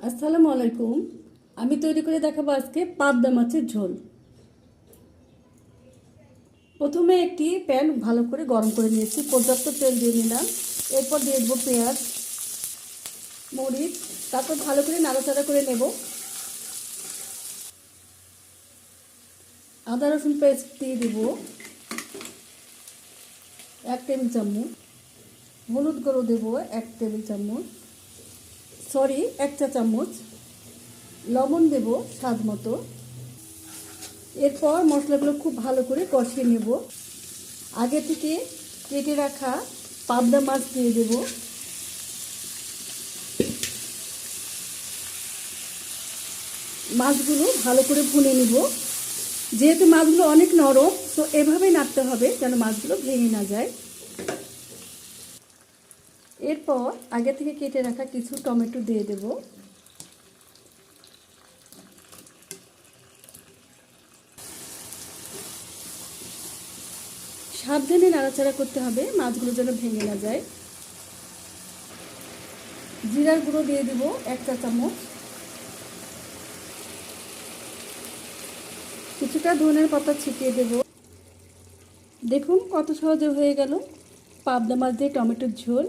আসসালামু আলাইকুম। আমি তৈরি করে দেখাবো আজকে পাবদা মাছের ঝোল। প্রথমে একটি প্যান ভালো করে গরম করে নিয়েছি, পর্যাপ্ত তেল দিয়ে নিলাম। এরপর দিয়ে দেবো পেঁয়াজ, মরিচ, তারপর ভালো করে নাড়াচাড়া করে নেব। আদা রসুন পেস্ট দিয়ে দেবো 1 টেবিল চামচ, হলুদ গুঁড়ো দেবো 1 টেবিল চামচ, 1 চা চামচ, লবণ দেব স্বাদ মতো। এরপর মশলাগুলো খুব ভালো করে কষিয়ে নেব। আগে থেকে কেটে রাখা পাবদা মাছ দিয়ে দেব। মাছগুলো ভালো করে ভুনে নিব। যেহেতু মাছগুলো অনেক নরম, তো এভাবেই নাড়তে হবে যেন মাছগুলো ভেঙে না যায়। এরপর আগে থেকে কেটে রাখা কিছু টমেটো দিয়ে দেব। সাবধানে নাড়াচাড়া করতে হবে, মাছগুলো যেন ভেঙে না যায়। জিরার গুঁড়ো দিয়ে দেব 1 চা চামচ, কিছুটা ধনের পাতা ছিটিয়ে দেব। দেখুন কত সহজে হয়ে গেল পাবদা মাছ দিয়ে টমেটোর ঝোল।